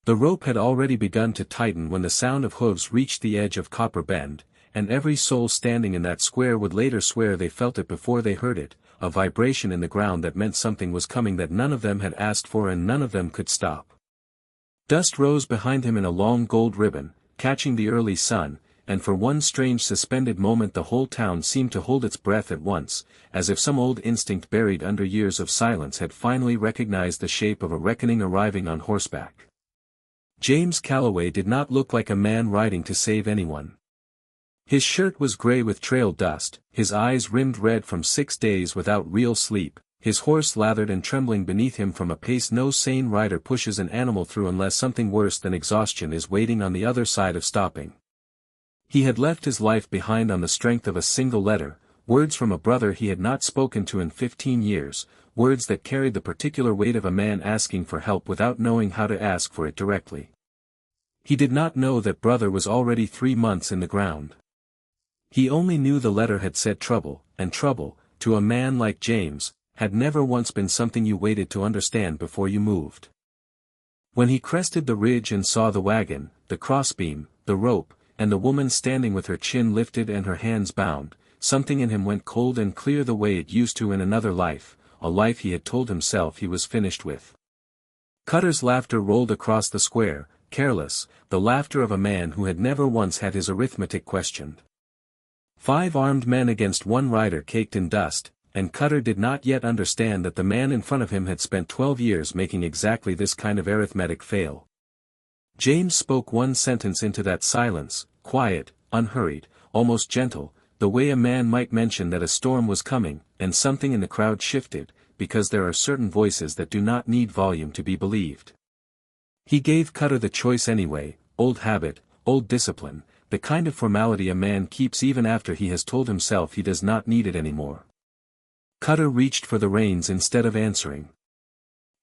The rope had already begun to tighten when the sound of hooves reached the edge of Copper Bend, and every soul standing in that square would later swear they felt it before they heard it, a vibration in the ground that meant something was coming that none of them had asked for and none of them could stop. Dust rose behind him in a long gold ribbon, catching the early sun, and for one strange suspended moment the whole town seemed to hold its breath at once, as if some old instinct buried under years of silence had finally recognized the shape of a reckoning arriving on horseback. James Callaway did not look like a man riding to save anyone. His shirt was gray with trail dust, his eyes rimmed red from 6 days without real sleep, his horse lathered and trembling beneath him from a pace no sane rider pushes an animal through unless something worse than exhaustion is waiting on the other side of stopping. He had left his life behind on the strength of a single letter, words from a brother he had not spoken to in 15 years, words that carried the particular weight of a man asking for help without knowing how to ask for it directly. He did not know that brother was already 3 months in the ground. He only knew the letter had said trouble, and trouble, to a man like James, had never once been something you waited to understand before you moved. When he crested the ridge and saw the wagon, the crossbeam, the rope, and the woman standing with her chin lifted and her hands bound, something in him went cold and clear the way it used to in another life, a life he had told himself he was finished with. Cutter's laughter rolled across the square, careless, the laughter of a man who had never once had his arithmetic questioned. 5 armed men against 1 rider caked in dust, and Cutter did not yet understand that the man in front of him had spent 12 years making exactly this kind of arithmetic fail. James spoke one sentence into that silence, quiet, unhurried, almost gentle, the way a man might mention that a storm was coming, and something in the crowd shifted, because there are certain voices that do not need volume to be believed. He gave Cutter the choice anyway, old habit, old discipline, the kind of formality a man keeps even after he has told himself he does not need it anymore. Cutter reached for the reins instead of answering.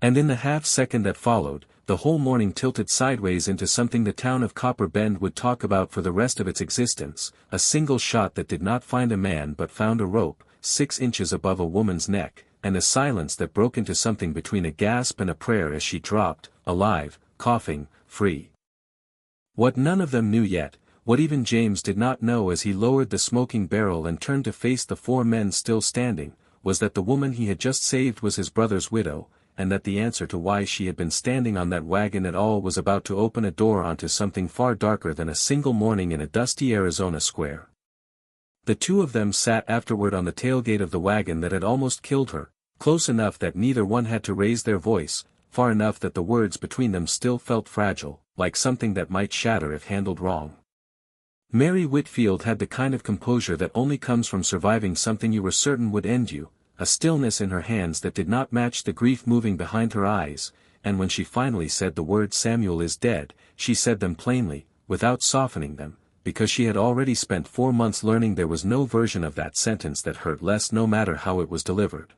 And in the half-second that followed, the whole morning tilted sideways into something the town of Copper Bend would talk about for the rest of its existence, a single shot that did not find a man but found a rope, 6 inches above a woman's neck, and a silence that broke into something between a gasp and a prayer as she dropped, alive, coughing, free. What none of them knew yet, what even James did not know as he lowered the smoking barrel and turned to face the 4 men still standing, was that the woman he had just saved was his brother's widow, and that the answer to why she had been standing on that wagon at all was about to open a door onto something far darker than a single morning in a dusty Arizona square. The 2 of them sat afterward on the tailgate of the wagon that had almost killed her, close enough that neither one had to raise their voice, far enough that the words between them still felt fragile, like something that might shatter if handled wrong. Mary Whitfield had the kind of composure that only comes from surviving something you were certain would end you, a stillness in her hands that did not match the grief moving behind her eyes, and when she finally said the words "Samuel is dead," she said them plainly, without softening them, because she had already spent 4 months learning there was no version of that sentence that hurt less no matter how it was delivered.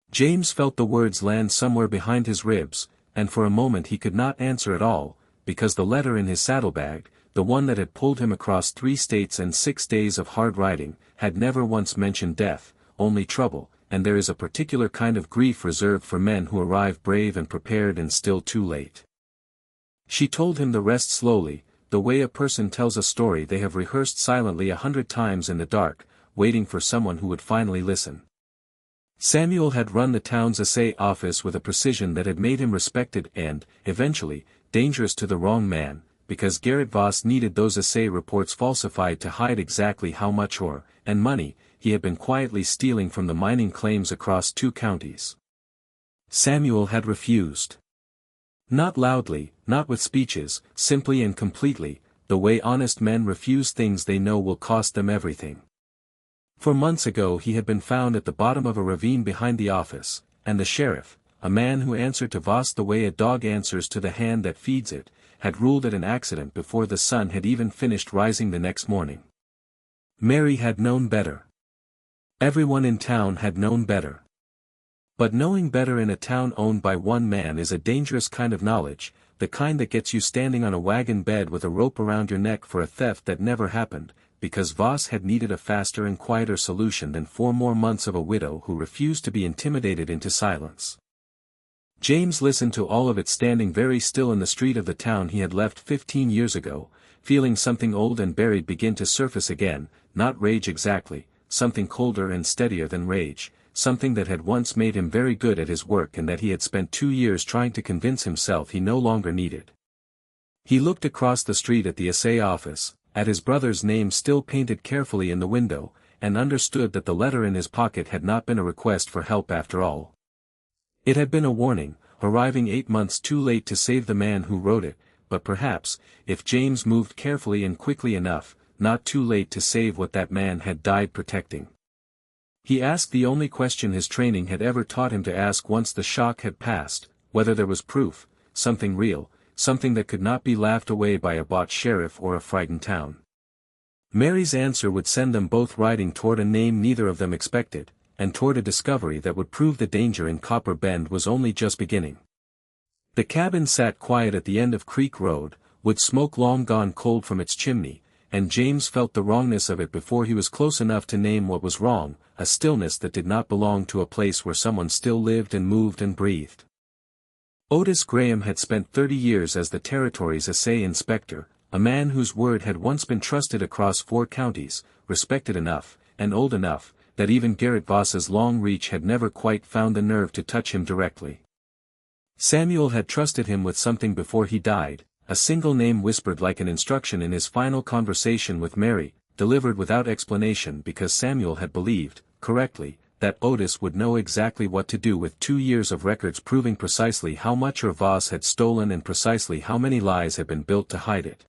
James felt the words land somewhere behind his ribs, and for a moment he could not answer at all, because the letter in his saddlebag, the one that had pulled him across 3 states and 6 days of hard riding, had never once mentioned death, only trouble, and there is a particular kind of grief reserved for men who arrive brave and prepared and still too late. She told him the rest slowly, the way a person tells a story they have rehearsed silently 100 times in the dark, waiting for someone who would finally listen. Samuel had run the town's assay office with a precision that had made him respected and, eventually, dangerous to the wrong man, because Garrett Voss needed those assay reports falsified to hide exactly how much ore, and money, he had been quietly stealing from the mining claims across 2 counties. Samuel had refused. Not loudly, not with speeches, simply and completely, the way honest men refuse things they know will cost them everything. For months ago he had been found at the bottom of a ravine behind the office, and the sheriff, a man who answered to Voss the way a dog answers to the hand that feeds it, had ruled it an accident before the sun had even finished rising the next morning. Mary had known better. Everyone in town had known better. But knowing better in a town owned by one man is a dangerous kind of knowledge, the kind that gets you standing on a wagon bed with a rope around your neck for a theft that never happened, because Voss had needed a faster and quieter solution than 4 more months of a widow who refused to be intimidated into silence. James listened to all of it standing very still in the street of the town he had left 15 years ago, feeling something old and buried begin to surface again, not rage exactly, something colder and steadier than rage, something that had once made him very good at his work and that he had spent 2 years trying to convince himself he no longer needed. He looked across the street at the assay office, at his brother's name still painted carefully in the window, and understood that the letter in his pocket had not been a request for help after all. It had been a warning, arriving 8 months too late to save the man who wrote it, but perhaps, if James moved carefully and quickly enough, not too late to save what that man had died protecting. He asked the only question his training had ever taught him to ask once the shock had passed, whether there was proof, something real, something that could not be laughed away by a bought sheriff or a frightened town. Mary's answer would send them both riding toward a name neither of them expected, and toward a discovery that would prove the danger in Copper Bend was only just beginning. The cabin sat quiet at the end of Creek Road, with smoke long gone cold from its chimney, and James felt the wrongness of it before he was close enough to name what was wrong, a stillness that did not belong to a place where someone still lived and moved and breathed. Otis Graham had spent 30 years as the territory's assay inspector, a man whose word had once been trusted across 4 counties, respected enough, and old enough, that even Garrett Voss's long reach had never quite found the nerve to touch him directly. Samuel had trusted him with something before he died, a single name whispered like an instruction in his final conversation with Mary, delivered without explanation because Samuel had believed, correctly, that Otis would know exactly what to do with 2 years of records proving precisely how much Voss had stolen and precisely how many lies had been built to hide it.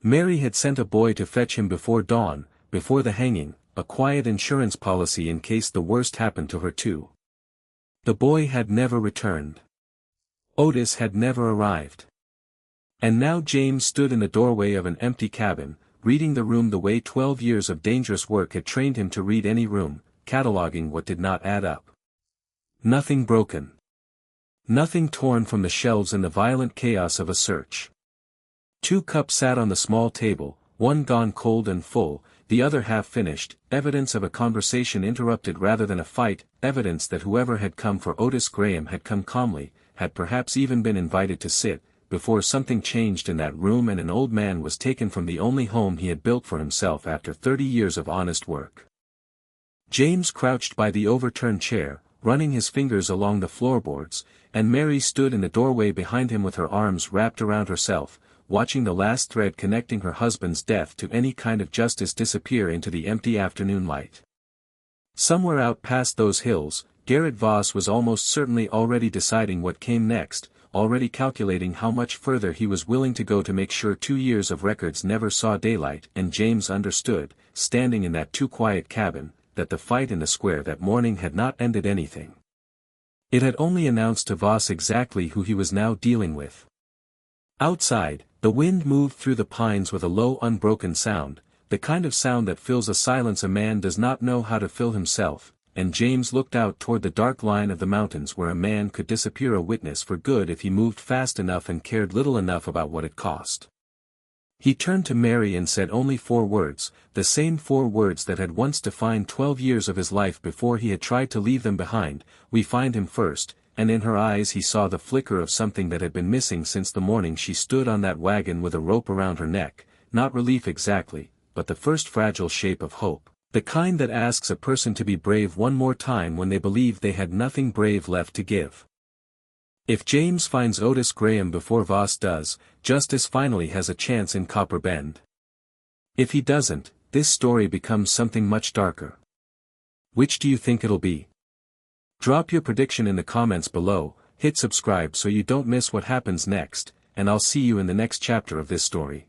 Mary had sent a boy to fetch him before dawn, before the hanging, a quiet insurance policy in case the worst happened to her too. The boy had never returned. Otis had never arrived. And now James stood in the doorway of an empty cabin, reading the room the way 12 years of dangerous work had trained him to read any room, cataloging what did not add up. Nothing broken. Nothing torn from the shelves in the violent chaos of a search. 2 cups sat on the small table, one gone cold and full, the other half finished, evidence of a conversation interrupted rather than a fight, evidence that whoever had come for Otis Graham had come calmly, had perhaps even been invited to sit, before something changed in that room and an old man was taken from the only home he had built for himself after 30 years of honest work. James crouched by the overturned chair, running his fingers along the floorboards, and Mary stood in the doorway behind him with her arms wrapped around herself, watching the last thread connecting her husband's death to any kind of justice disappear into the empty afternoon light. Somewhere out past those hills, Garrett Voss was almost certainly already deciding what came next, already calculating how much further he was willing to go to make sure 2 years of records never saw daylight, and James understood, standing in that too quiet cabin, that the fight in the square that morning had not ended anything. It had only announced to Voss exactly who he was now dealing with. Outside, the wind moved through the pines with a low unbroken sound, the kind of sound that fills a silence a man does not know how to fill himself, and James looked out toward the dark line of the mountains where a man could disappear a witness for good if he moved fast enough and cared little enough about what it cost. He turned to Mary and said only 4 words, the same 4 words that had once defined 12 years of his life before he had tried to leave them behind, "We find him first," and in her eyes he saw the flicker of something that had been missing since the morning she stood on that wagon with a rope around her neck, not relief exactly, but the first fragile shape of hope, the kind that asks a person to be brave one more time when they believe they had nothing brave left to give. If James finds Otis Graham before Voss does, justice finally has a chance in Copper Bend. If he doesn't, this story becomes something much darker. Which do you think it'll be? Drop your prediction in the comments below, hit subscribe so you don't miss what happens next, and I'll see you in the next chapter of this story.